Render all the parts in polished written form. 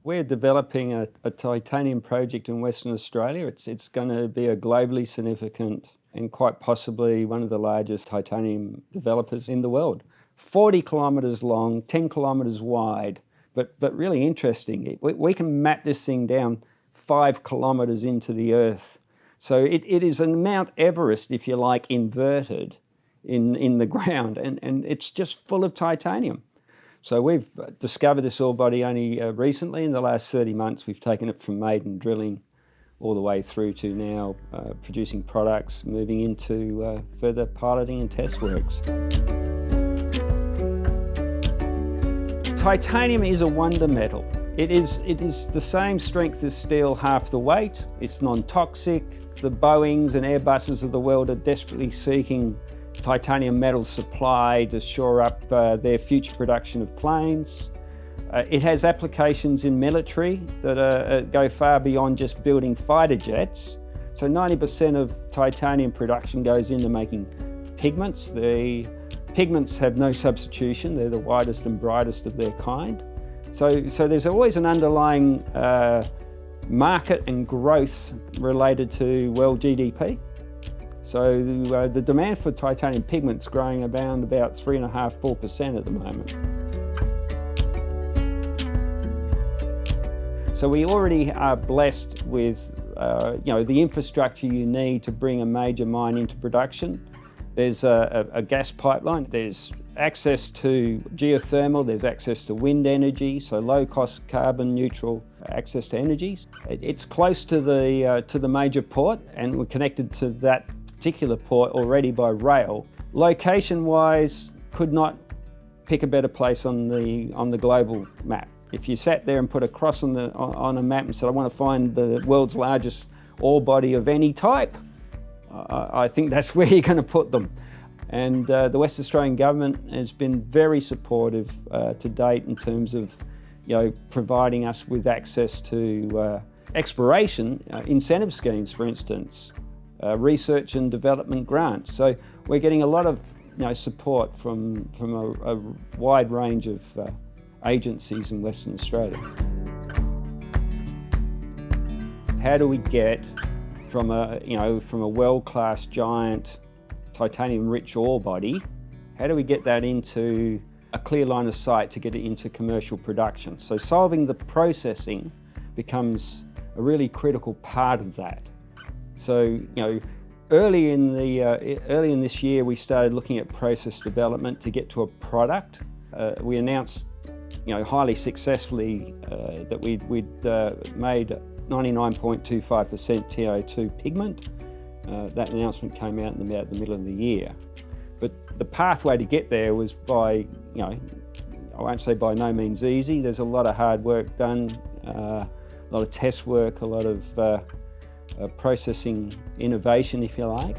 We're developing a titanium project in Western Australia. It's going to be a globally significant and quite possibly one of the largest titanium developers in the world. 40 kilometres long, 10 kilometres wide, but really interesting. We can map this thing down 5 kilometres into the earth. So it is a Mount Everest, if you like, inverted in the ground, and it's just full of titanium. So we've discovered this ore body only recently. In the last 30 months, we've taken it from maiden drilling all the way through to now producing products, moving into further piloting and test works. Titanium is a wonder metal. It is the same strength as steel, half the weight. It's non-toxic. The Boeings and Airbuses of the world are desperately seeking titanium metal supply to shore up their future production of planes. It has applications in military that go far beyond just building fighter jets. So 90% of titanium production goes into making pigments. The pigments have no substitution. They're the widest and brightest of their kind. So there's always an underlying market and growth related to world GDP. So the demand for titanium pigment's growing around about 3.5–4% at the moment. So we already are blessed with the infrastructure you need to bring a major mine into production. There's a gas pipeline, there's access to geothermal, there's access to wind energy, so low-cost, carbon-neutral access to energy. It's close to the major port, and we're connected to that particular port already by rail. Location-wise, could not pick a better place on the global map. If you sat there and put a cross on a map and said, I want to find the world's largest ore body of any type, I think that's where you're going to put them. And the West Australian government has been very supportive to date in terms of providing us with access to exploration incentive schemes, for instance, research and development grants. So we're getting a lot of support from a wide range of agencies in Western Australia. How do we get from a world-class giant titanium-rich ore body, how do we get that into a clear line of sight to get it into commercial production? So solving the processing becomes a really critical part of that. So early in this year, we started looking at process development to get to a product. We announced highly successfully that we'd made 99.25% TiO₂ pigment. That announcement came out in about the middle of the year. But the pathway to get there was by, I won't say by no means easy. There's a lot of hard work done, a lot of test work, a lot of processing innovation, if you like.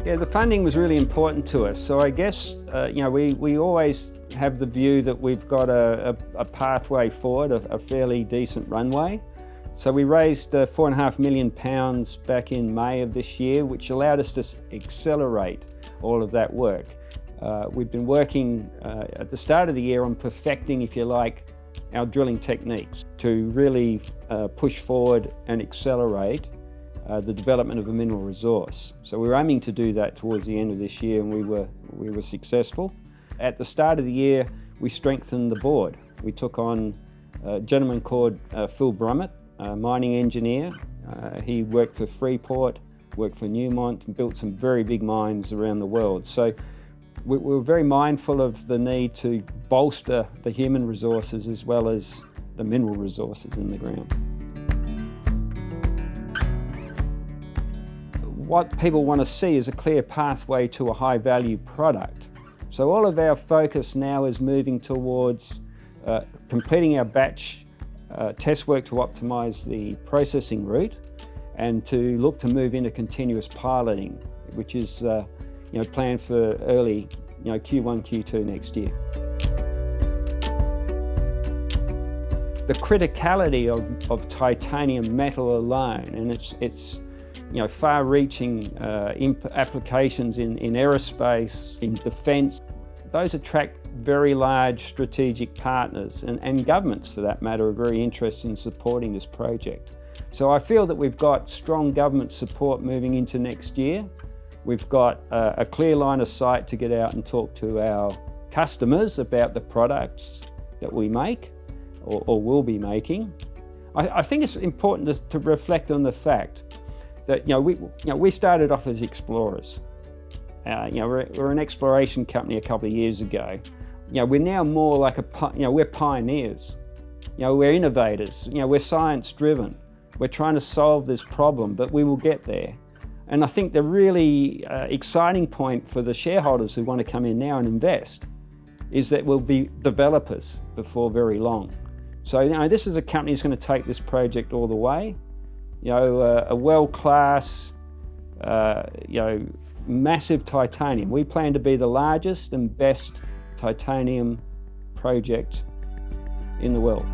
Yeah, the funding was really important to us. So I guess, we always have the view that we've got a pathway forward, a fairly decent runway. So we raised £4.5 million back in May of this year, which allowed us to accelerate all of that work. We've been working at the start of the year on perfecting, if you like, our drilling techniques to really push forward and accelerate the development of a mineral resource. So we were aiming to do that towards the end of this year, and we were successful. At the start of the year, we strengthened the board. We took on a gentleman called Phil Brummett, a mining engineer. He worked for Freeport, worked for Newmont, and built some very big mines around the world. So we were very mindful of the need to bolster the human resources as well as the mineral resources in the ground. What people want to see is a clear pathway to a high-value product. So all of our focus now is moving towards completing our batch test work to optimise the processing route and to look to move into continuous piloting, which is planned for early Q1, Q2 next year. The criticality of titanium metal alone, and its far-reaching applications in aerospace, in defence, those attract very large strategic partners and governments for that matter are very interested in supporting this project. So I feel that we've got strong government support moving into next year. We've got a clear line of sight to get out and talk to our customers about the products that we make or will be making. I think it's important to reflect on the fact that we started off as explorers. We're an exploration company a couple of years ago. We're now more like we're pioneers. We're innovators. We're science driven. We're trying to solve this problem, but we will get there. And I think the really exciting point for the shareholders who want to come in now and invest is that we'll be developers before very long. So this is a company that's going to take this project all the way. A world-class, massive titanium. We plan to be the largest and best titanium project in the world.